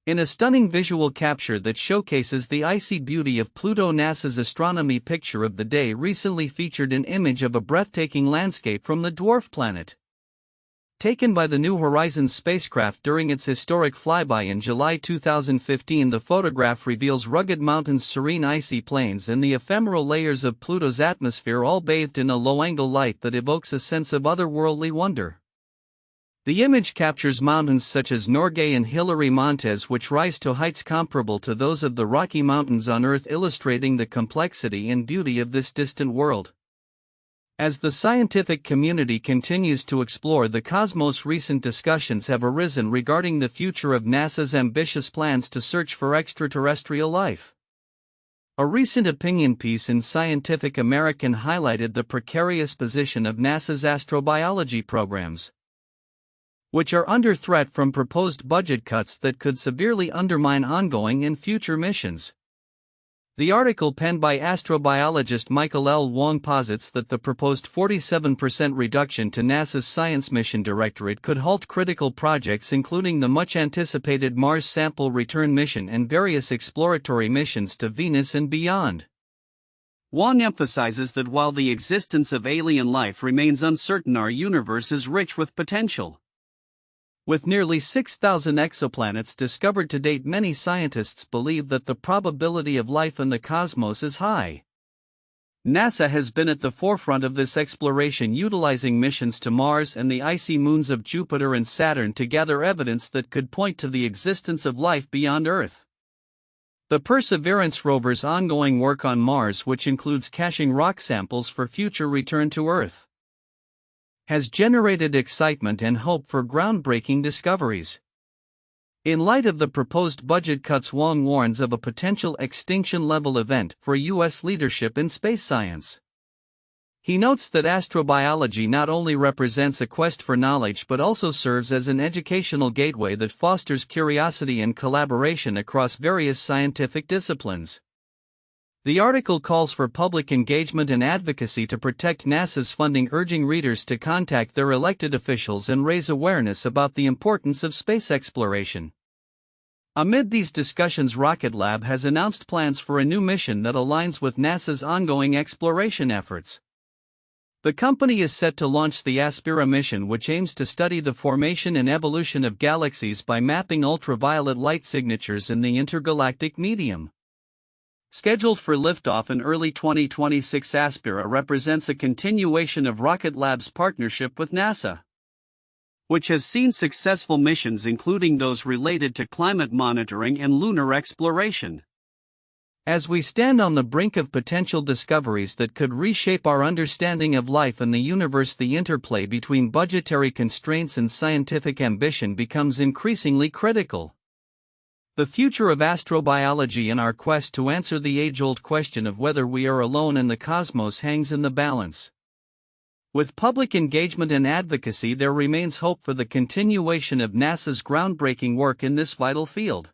In a stunning visual capture that showcases the icy beauty of Pluto, NASA's Astronomy picture of the day recently featured an image of a breathtaking landscape from the dwarf planet. Taken by the New Horizons spacecraft during its historic flyby in July 2015, the photograph reveals rugged mountains, serene icy plains, and the ephemeral layers of Pluto's atmosphere, all bathed in a low-angle light that evokes a sense of otherworldly wonder. The image captures mountains such as Norgay and Hilary Montes, which rise to heights comparable to those of the Rocky Mountains on Earth, illustrating the complexity and beauty of this distant world. As the scientific community continues to explore the cosmos, recent discussions have arisen regarding the future of NASA's ambitious plans to search for extraterrestrial life. A recent opinion piece in Scientific American highlighted the precarious position of NASA's astrobiology programs, which are under threat from proposed budget cuts that could severely undermine ongoing and future missions. The article, penned by astrobiologist Michael Wong, posits that the proposed 47% reduction to NASA's Science Mission Directorate could halt critical projects, including the much-anticipated Mars Sample Return mission and various exploratory missions to Venus and beyond. Wong emphasizes that while the existence of alien life remains uncertain, our universe is rich with potential. With nearly 6,000 exoplanets discovered to date, many scientists believe that the probability of life in the cosmos is high. NASA has been at the forefront of this exploration, utilizing missions to Mars and the icy moons of Jupiter and Saturn to gather evidence that could point to the existence of life beyond Earth. The Perseverance rover's ongoing work on Mars, which includes caching rock samples for future return to Earth, has generated excitement and hope for groundbreaking discoveries. In light of the proposed budget cuts, Wong warns of a potential extinction-level event for U.S. leadership in space science. He notes that astrobiology not only represents a quest for knowledge but also serves as an educational gateway that fosters curiosity and collaboration across various scientific disciplines. The article calls for public engagement and advocacy to protect NASA's funding, urging readers to contact their elected officials and raise awareness about the importance of space exploration. Amid these discussions, Rocket Lab has announced plans for a new mission that aligns with NASA's ongoing exploration efforts. The company is set to launch the Aspira mission, which aims to study the formation and evolution of galaxies by mapping ultraviolet light signatures in the intergalactic medium. Scheduled for liftoff in early 2026, Aspira represents a continuation of Rocket Lab's partnership with NASA, which has seen successful missions including those related to climate monitoring and lunar exploration. As we stand on the brink of potential discoveries that could reshape our understanding of life and the universe, the interplay between budgetary constraints and scientific ambition becomes increasingly critical. The future of astrobiology and our quest to answer the age-old question of whether we are alone in the cosmos hangs in the balance. With public engagement and advocacy, there remains hope for the continuation of NASA's groundbreaking work in this vital field.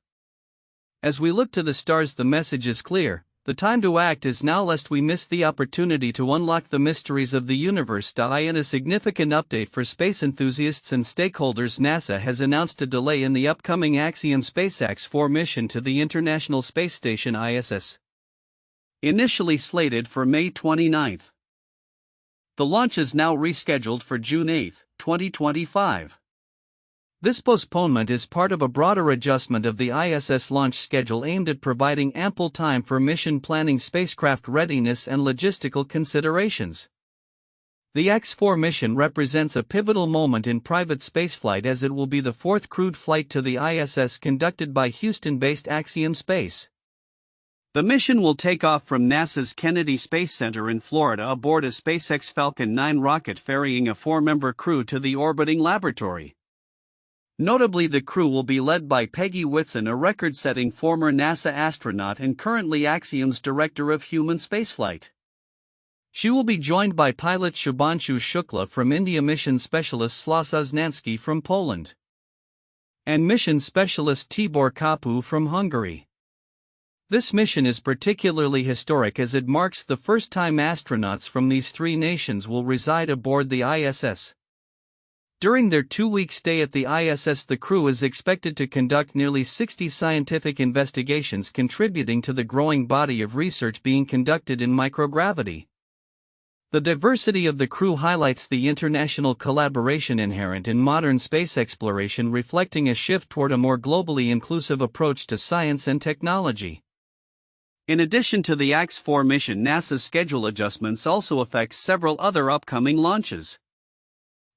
As we look to the stars, the message is clear: the time to act is now, lest we miss the opportunity to unlock the mysteries of the universe. In a significant update for space enthusiasts and stakeholders, NASA has announced a delay in the upcoming Axiom SpaceX 4 mission to the International Space Station (ISS). Initially slated for May 29, the launch is now rescheduled for June 8, 2025. This postponement is part of a broader adjustment of the ISS launch schedule aimed at providing ample time for mission planning, spacecraft readiness, and logistical considerations. The X-4 mission represents a pivotal moment in private spaceflight, as it will be the fourth crewed flight to the ISS conducted by Houston-based Axiom Space. The mission will take off from NASA's Kennedy Space Center in Florida aboard a SpaceX Falcon 9 rocket, ferrying a 4-member crew to the orbiting laboratory. Notably, the crew will be led by Peggy Whitson, a record-setting former NASA astronaut and currently Axiom's Director of Human Spaceflight. She will be joined by pilot Shubhanshu Shukla from India, mission specialist Slava Znansky from Poland, and mission specialist Tibor Kapu from Hungary. This mission is particularly historic as it marks the first time astronauts from these three nations will reside aboard the ISS. During their 2-week stay at the ISS, the crew is expected to conduct nearly 60 scientific investigations contributing to the growing body of research being conducted in microgravity. The diversity of the crew highlights the international collaboration inherent in modern space exploration, reflecting a shift toward a more globally inclusive approach to science and technology. In addition to the AX-4 mission, NASA's schedule adjustments also affect several other upcoming launches.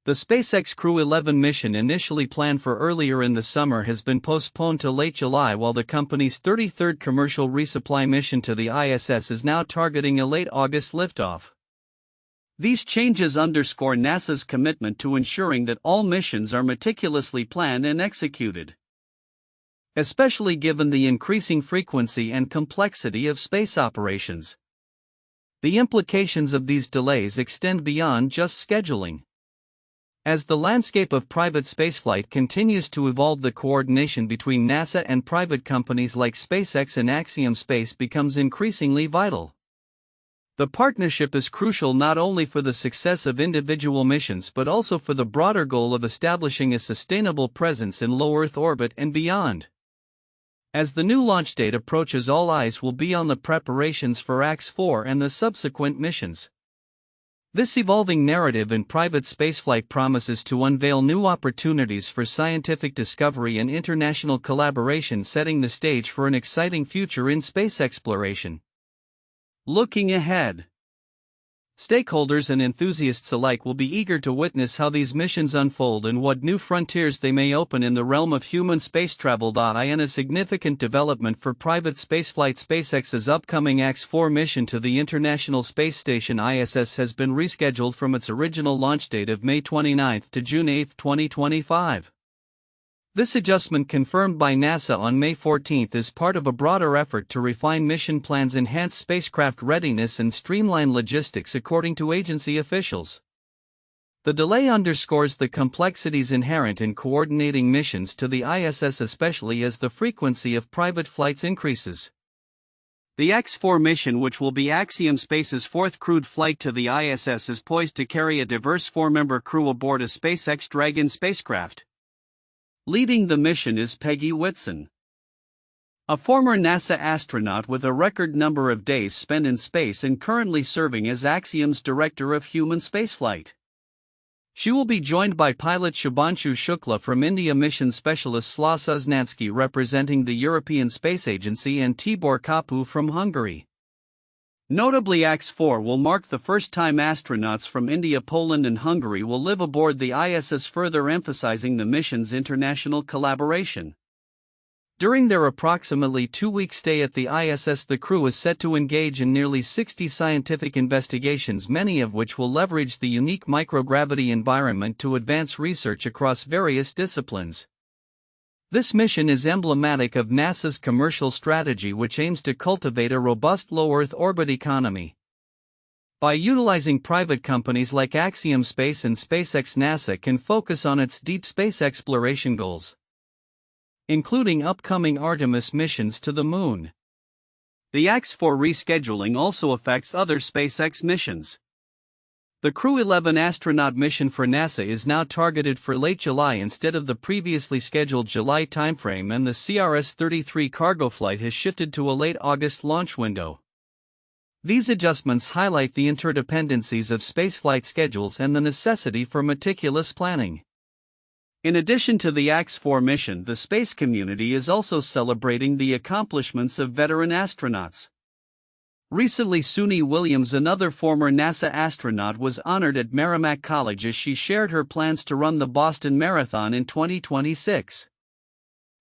The SpaceX Crew 11 mission, initially planned for earlier in the summer, has been postponed to late July, while the company's 33rd commercial resupply mission to the ISS is now targeting a late August liftoff. These changes underscore NASA's commitment to ensuring that all missions are meticulously planned and executed, especially given the increasing frequency and complexity of space operations. The implications of these delays extend beyond just scheduling. As the landscape of private spaceflight continues to evolve, the coordination between NASA and private companies like SpaceX and Axiom Space becomes increasingly vital. The partnership is crucial not only for the success of individual missions but also for the broader goal of establishing a sustainable presence in low Earth orbit and beyond. As the new launch date approaches, all eyes will be on the preparations for AX-4 and the subsequent missions. This evolving narrative in private spaceflight promises to unveil new opportunities for scientific discovery and international collaboration, setting the stage for an exciting future in space exploration. Looking ahead, stakeholders and enthusiasts alike will be eager to witness how these missions unfold and what new frontiers they may open in the realm of human space travel. In a significant development for private spaceflight, SpaceX's upcoming AX-4 mission to the International Space Station ISS has been rescheduled from its original launch date of May 29 to June 8, 2025. This adjustment, confirmed by NASA on May 14, is part of a broader effort to refine mission plans, enhance spacecraft readiness, and streamline logistics, according to agency officials. The delay underscores the complexities inherent in coordinating missions to the ISS, especially as the frequency of private flights increases. The AX-4 mission, which will be Axiom Space's fourth crewed flight to the ISS, is poised to carry a diverse 4-member crew aboard a SpaceX Dragon spacecraft. Leading the mission is Peggy Whitson, a former NASA astronaut with a record number of days spent in space and currently serving as Axiom's Director of Human Spaceflight. She will be joined by pilot Shubhanshu Shukla from India, mission specialist Slavoj Uznansky representing the European Space Agency, and Tibor Kapu from Hungary. Notably, AX-4 will mark the first time astronauts from India, Poland, and Hungary will live aboard the ISS, further emphasizing the mission's international collaboration. During their approximately 2-week stay at the ISS, the crew is set to engage in nearly 60 scientific investigations, many of which will leverage the unique microgravity environment to advance research across various disciplines. This mission is emblematic of NASA's commercial strategy, which aims to cultivate a robust low Earth orbit economy. By utilizing private companies like Axiom Space and SpaceX, NASA can focus on its deep space exploration goals, including upcoming Artemis missions to the Moon. The AX-4 rescheduling also affects other SpaceX missions. The Crew 11 astronaut mission for NASA is now targeted for late July instead of the previously scheduled July timeframe, and the CRS-33 cargo flight has shifted to a late August launch window. These adjustments highlight the interdependencies of spaceflight schedules and the necessity for meticulous planning. In addition to the AX-4 mission, the space community is also celebrating the accomplishments of veteran astronauts. Recently, Suni Williams, another former NASA astronaut, was honored at Merrimack College as she shared her plans to run the Boston Marathon in 2026.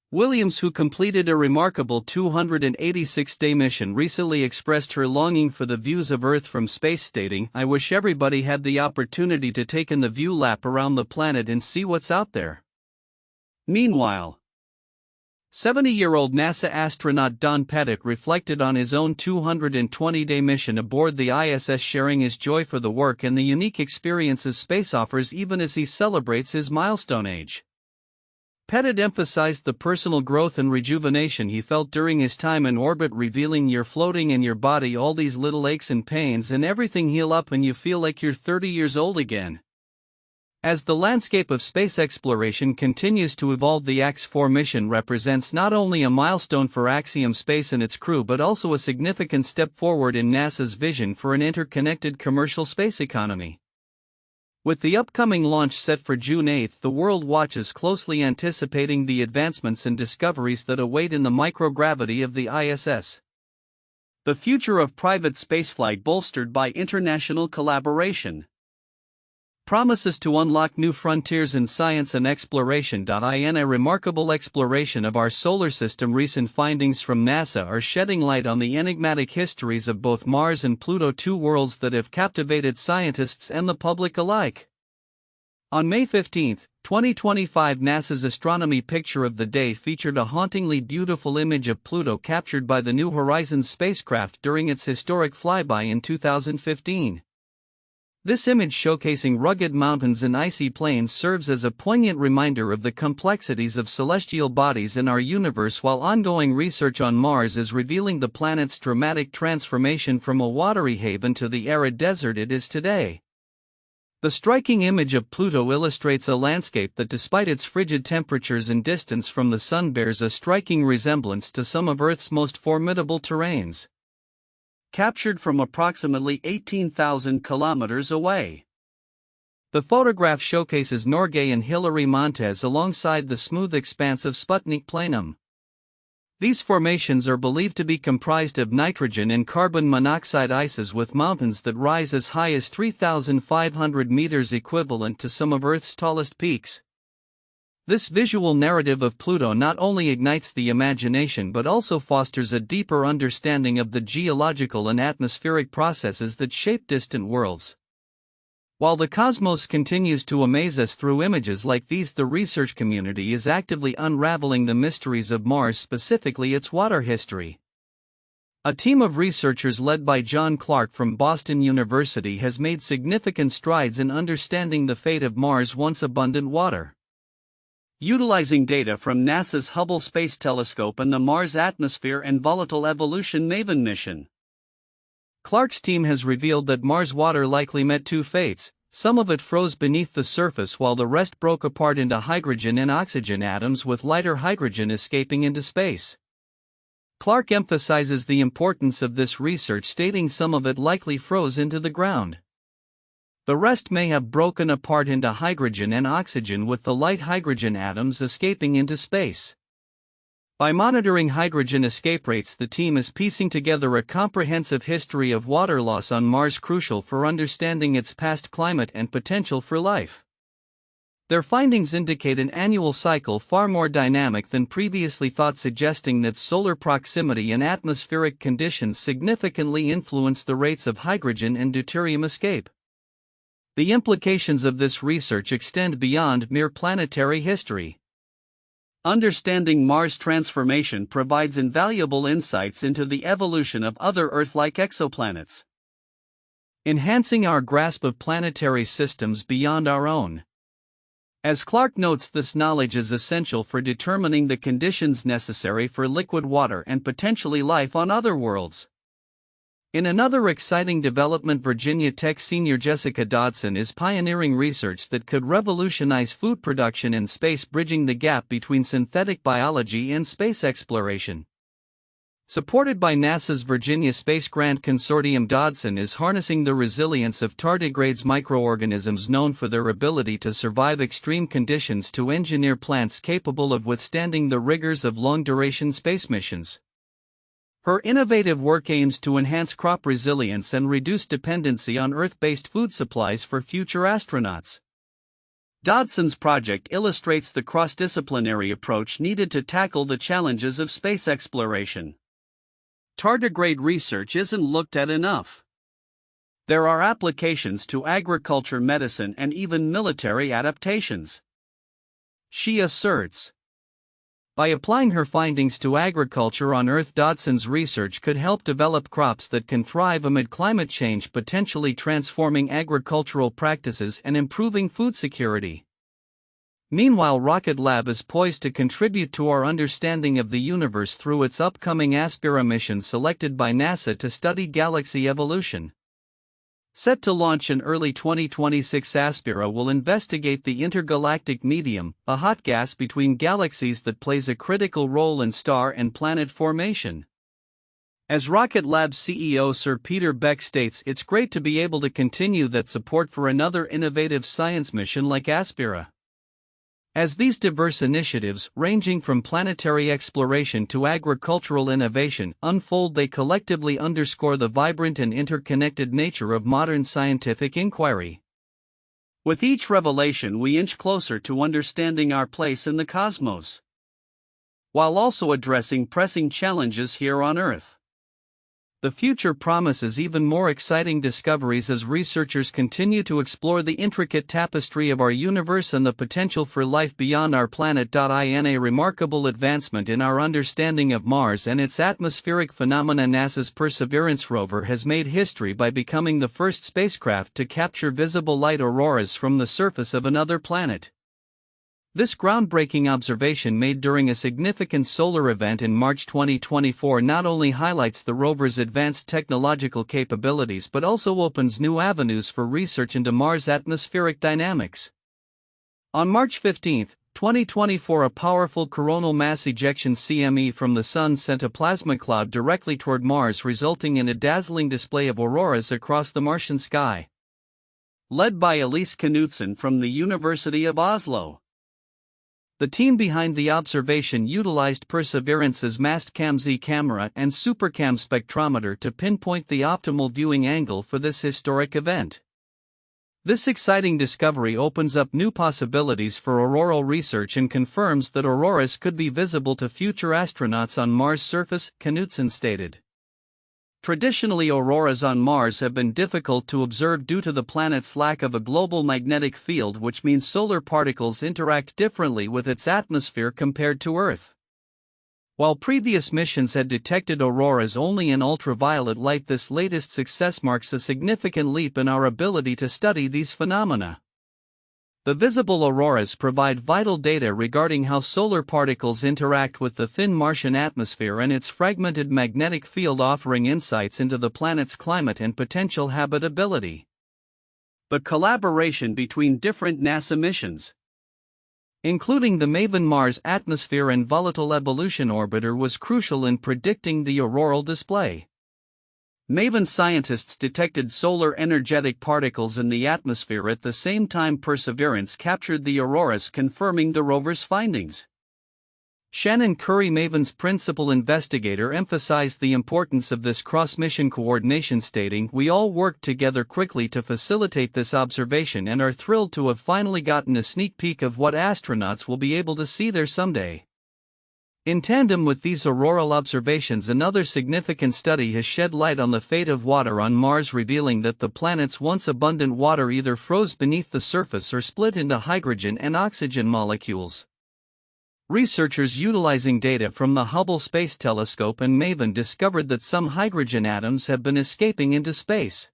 Williams, who completed a remarkable 286-day mission, recently expressed her longing for the views of Earth from space, stating, "I wish everybody had the opportunity to take in the view lap around the planet and see what's out there." Meanwhile, 70-year-old NASA astronaut Don Pettit reflected on his own 220-day mission aboard the ISS, sharing his joy for the work and the unique experiences space offers even as he celebrates his milestone age. Pettit emphasized the personal growth and rejuvenation he felt during his time in orbit, revealing, "You're floating in your body, all these little aches and pains, and everything heal up and you feel like you're 30 years old again." As the landscape of space exploration continues to evolve, the AX-4 mission represents not only a milestone for Axiom Space and its crew but also a significant step forward in NASA's vision for an interconnected commercial space economy. With the upcoming launch set for June 8, the world watches closely, anticipating the advancements and discoveries that await in the microgravity of the ISS. The future of private spaceflight, bolstered by international collaboration, promises to unlock new frontiers in science and exploration. In a remarkable exploration of our solar system, recent findings from NASA are shedding light on the enigmatic histories of both Mars and Pluto, two worlds that have captivated scientists and the public alike. On May 15, 2025, NASA's Astronomy picture of the day featured a hauntingly beautiful image of Pluto captured by the New Horizons spacecraft during its historic flyby in 2015. This image, showcasing rugged mountains and icy plains, serves as a poignant reminder of the complexities of celestial bodies in our universe, while ongoing research on Mars is revealing the planet's dramatic transformation from a watery haven to the arid desert it is today. The striking image of Pluto illustrates a landscape that, despite its frigid temperatures and distance from the Sun, bears a striking resemblance to some of Earth's most formidable terrains. Captured from approximately 18,000 kilometers away, the photograph showcases Norgay and Hilary Montes alongside the smooth expanse of Sputnik Planum. These formations are believed to be comprised of nitrogen and carbon monoxide ices, with mountains that rise as high as 3,500 meters, equivalent to some of Earth's tallest peaks. This visual narrative of Pluto not only ignites the imagination but also fosters a deeper understanding of the geological and atmospheric processes that shape distant worlds. While the cosmos continues to amaze us through images like these, the research community is actively unraveling the mysteries of Mars, specifically its water history. A team of researchers led by John Clark from Boston University has made significant strides in understanding the fate of Mars' once abundant water. Utilizing data from NASA's Hubble Space Telescope and the Mars Atmosphere and Volatile Evolution MAVEN mission, Clark's team has revealed that Mars' water likely met two fates. Some of it froze beneath the surface while the rest broke apart into hydrogen and oxygen atoms, with lighter hydrogen escaping into space. Clark emphasizes the importance of this research, stating some of it likely froze into the ground. The rest may have broken apart into hydrogen and oxygen, with the light hydrogen atoms escaping into space. By monitoring hydrogen escape rates, the team is piecing together a comprehensive history of water loss on Mars, crucial for understanding its past climate and potential for life. Their findings indicate an annual cycle far more dynamic than previously thought, suggesting that solar proximity and atmospheric conditions significantly influence the rates of hydrogen and deuterium escape. The implications of this research extend beyond mere planetary history. Understanding Mars' transformation provides invaluable insights into the evolution of other Earth-like exoplanets, enhancing our grasp of planetary systems beyond our own. As Clark notes, this knowledge is essential for determining the conditions necessary for liquid water and potentially life on other worlds. In another exciting development, Virginia Tech senior Jessica Dodson is pioneering research that could revolutionize food production in space, bridging the gap between synthetic biology and space exploration. Supported by NASA's Virginia Space Grant Consortium, Dodson is harnessing the resilience of tardigrades, microorganisms known for their ability to survive extreme conditions, to engineer plants capable of withstanding the rigors of long-duration space missions. Her innovative work aims to enhance crop resilience and reduce dependency on Earth-based food supplies for future astronauts. Dodson's project illustrates the cross-disciplinary approach needed to tackle the challenges of space exploration. Tardigrade research isn't looked at enough. There are applications to agriculture, medicine, and even military adaptations, she asserts. By applying her findings to agriculture on Earth, Dodson's research could help develop crops that can thrive amid climate change, potentially transforming agricultural practices and improving food security. Meanwhile, Rocket Lab is poised to contribute to our understanding of the universe through its upcoming Aspira mission, selected by NASA to study galaxy evolution. Set to launch in early 2026, Aspira will investigate the intergalactic medium, a hot gas between galaxies that plays a critical role in star and planet formation. As Rocket Lab CEO Sir Peter Beck states, it's great to be able to continue that support for another innovative science mission like Aspira. As these diverse initiatives, ranging from planetary exploration to agricultural innovation, unfold, they collectively underscore the vibrant and interconnected nature of modern scientific inquiry. With each revelation, we inch closer to understanding our place in the cosmos, while also addressing pressing challenges here on Earth. The future promises even more exciting discoveries as researchers continue to explore the intricate tapestry of our universe and the potential for life beyond our planet. In a remarkable advancement in our understanding of Mars and its atmospheric phenomena, NASA's Perseverance rover has made history by becoming the first spacecraft to capture visible light auroras from the surface of another planet. This groundbreaking observation, made during a significant solar event in March 2024, not only highlights the rover's advanced technological capabilities but also opens new avenues for research into Mars' atmospheric dynamics. On March 15, 2024, a powerful coronal mass ejection (CME) from the Sun sent a plasma cloud directly toward Mars, resulting in a dazzling display of auroras across the Martian sky. Led by Elise Knutsen from the University of Oslo, the team behind the observation utilized Perseverance's Mastcam-Z camera and SuperCam spectrometer to pinpoint the optimal viewing angle for this historic event. This exciting discovery opens up new possibilities for auroral research and confirms that auroras could be visible to future astronauts on Mars' surface, Knutsen stated. Traditionally, auroras on Mars have been difficult to observe due to the planet's lack of a global magnetic field, which means solar particles interact differently with its atmosphere compared to Earth. While previous missions had detected auroras only in ultraviolet light, this latest success marks a significant leap in our ability to study these phenomena. The visible auroras provide vital data regarding how solar particles interact with the thin Martian atmosphere and its fragmented magnetic field, offering insights into the planet's climate and potential habitability. The collaboration between different NASA missions, including the MAVEN Mars Atmosphere and Volatile Evolution Orbiter, was crucial in predicting the auroral display. MAVEN scientists detected solar energetic particles in the atmosphere at the same time Perseverance captured the auroras, confirming the rover's findings. Shannon Curry, MAVEN's principal investigator, emphasized the importance of this cross-mission coordination, stating, "We all worked together quickly to facilitate this observation and are thrilled to have finally gotten a sneak peek of what astronauts will be able to see there someday." In tandem with these auroral observations, another significant study has shed light on the fate of water on Mars, revealing that the planet's once abundant water either froze beneath the surface or split into hydrogen and oxygen molecules. Researchers utilizing data from the Hubble Space Telescope and MAVEN discovered that some hydrogen atoms have been escaping into space,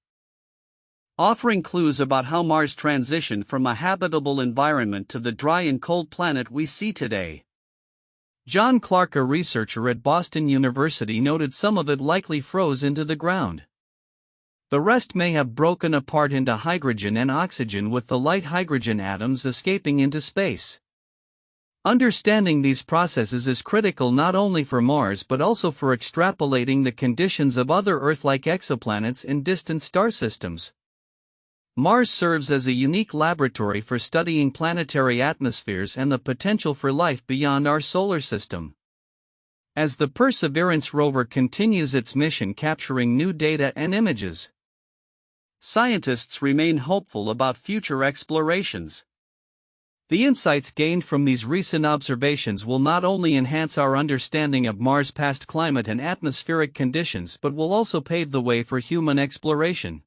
offering clues about how Mars transitioned from a habitable environment to the dry and cold planet we see today. John Clark, a researcher at Boston University, noted some of it likely froze into the ground. The rest may have broken apart into hydrogen and oxygen, with the light hydrogen atoms escaping into space. Understanding these processes is critical not only for Mars but also for extrapolating the conditions of other Earth-like exoplanets in distant star systems. Mars serves as a unique laboratory for studying planetary atmospheres and the potential for life beyond our solar system. As the Perseverance rover continues its mission capturing new data and images, scientists remain hopeful about future explorations. The insights gained from these recent observations will not only enhance our understanding of Mars' past climate and atmospheric conditions but will also pave the way for human exploration.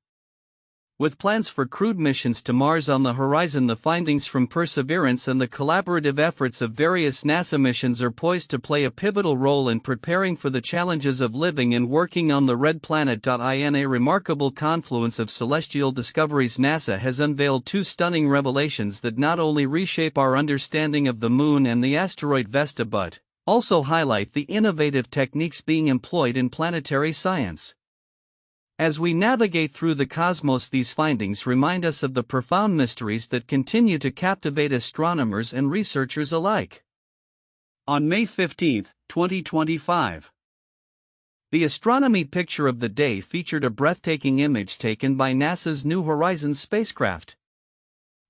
With plans for crewed missions to Mars on the horizon, the findings from Perseverance and the collaborative efforts of various NASA missions are poised to play a pivotal role in preparing for the challenges of living and working on the red planet. In a remarkable confluence of celestial discoveries, NASA has unveiled two stunning revelations that not only reshape our understanding of the Moon and the asteroid Vesta but also highlight the innovative techniques being employed in planetary science. As we navigate through the cosmos, these findings remind us of the profound mysteries that continue to captivate astronomers and researchers alike. On May 15, 2025, the astronomy picture of the day featured a breathtaking image taken by NASA's New Horizons spacecraft.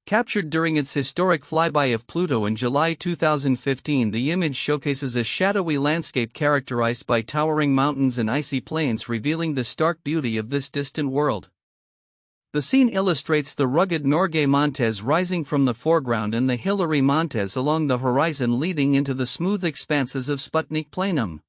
Captured during its historic flyby of Pluto in July 2015, the image showcases a shadowy landscape characterized by towering mountains and icy plains, revealing the stark beauty of this distant world. The scene illustrates the rugged Norgay Montes rising from the foreground and the Hilary Montes along the horizon, leading into the smooth expanses of Sputnik Planum.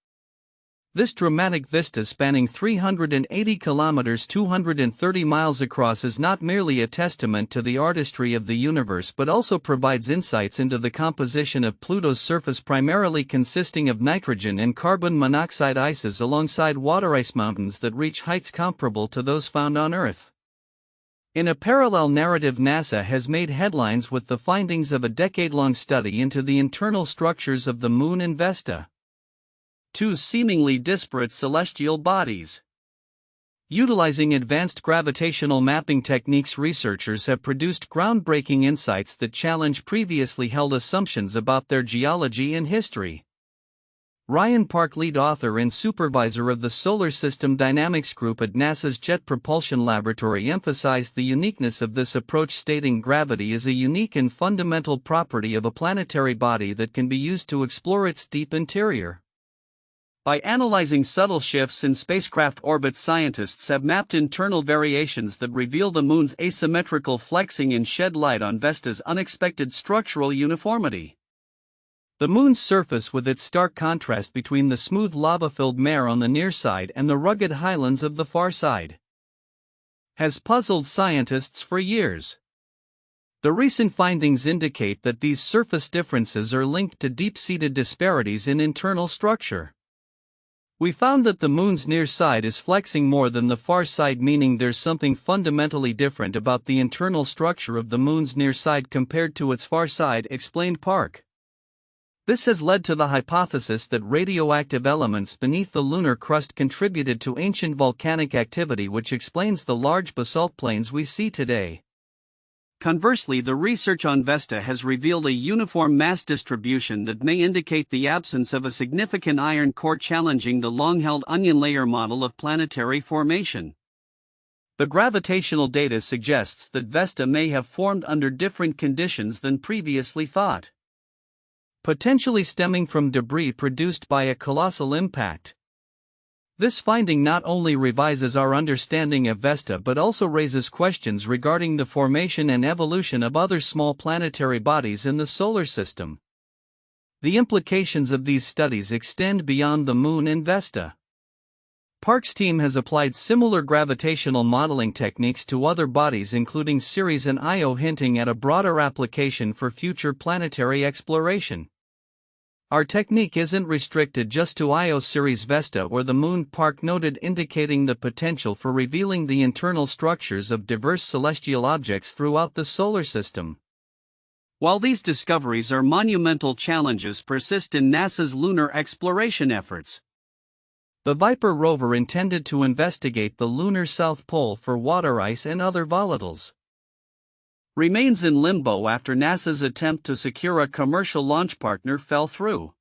This dramatic vista, spanning 380 kilometers (230 miles) across, is not merely a testament to the artistry of the universe but also provides insights into the composition of Pluto's surface, primarily consisting of nitrogen and carbon monoxide ices alongside water ice mountains that reach heights comparable to those found on Earth. In a parallel narrative, NASA has made headlines with the findings of a decade-long study into the internal structures of the Moon and Vesta, two seemingly disparate celestial bodies. Utilizing advanced gravitational mapping techniques, researchers have produced groundbreaking insights that challenge previously held assumptions about their geology and history. Ryan Park, lead author and supervisor of the Solar System Dynamics Group at NASA's Jet Propulsion Laboratory, emphasized the uniqueness of this approach, stating, "Gravity is a unique and fundamental property of a planetary body that can be used to explore its deep interior." By analyzing subtle shifts in spacecraft orbits, scientists have mapped internal variations that reveal the Moon's asymmetrical flexing and shed light on Vesta's unexpected structural uniformity. The Moon's surface, with its stark contrast between the smooth lava-filled mare on the near side and the rugged highlands of the far side, has puzzled scientists for years. The recent findings indicate that these surface differences are linked to deep-seated disparities in internal structure. We found that the Moon's near side is flexing more than the far side, meaning there's something fundamentally different about the internal structure of the Moon's near side compared to its far side, explained Park. This has led to the hypothesis that radioactive elements beneath the lunar crust contributed to ancient volcanic activity, which explains the large basalt plains we see today. Conversely, the research on Vesta has revealed a uniform mass distribution that may indicate the absence of a significant iron core, challenging the long-held onion layer model of planetary formation. The gravitational data suggests that Vesta may have formed under different conditions than previously thought, potentially stemming from debris produced by a colossal impact. This finding not only revises our understanding of Vesta but also raises questions regarding the formation and evolution of other small planetary bodies in the solar system. The implications of these studies extend beyond the Moon and Vesta. Park's team has applied similar gravitational modeling techniques to other bodies, including Ceres and Io, hinting at a broader application for future planetary exploration. "Our technique isn't restricted just to Io, Ceres, Vesta, or the Moon," Park noted, indicating the potential for revealing the internal structures of diverse celestial objects throughout the solar system. While these discoveries are monumental, challenges persist in NASA's lunar exploration efforts. The Viper rover, intended to investigate the lunar South Pole for water ice and other volatiles, remains in limbo after NASA's attempt to secure a commercial launch partner fell through.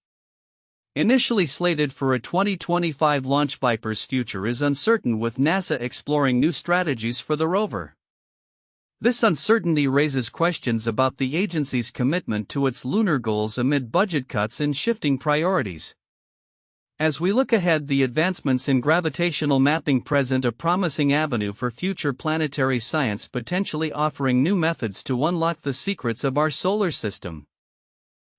Initially slated for a 2025 launch, Viper's future is uncertain, with NASA exploring new strategies for the rover. This uncertainty raises questions about the agency's commitment to its lunar goals amid budget cuts and shifting priorities. As we look ahead, the advancements in gravitational mapping present a promising avenue for future planetary science, potentially offering new methods to unlock the secrets of our solar system.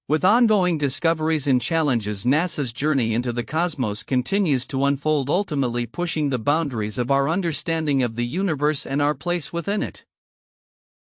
With ongoing discoveries and challenges, NASA's journey into the cosmos continues to unfold, ultimately pushing the boundaries of our understanding of the universe and our place within it.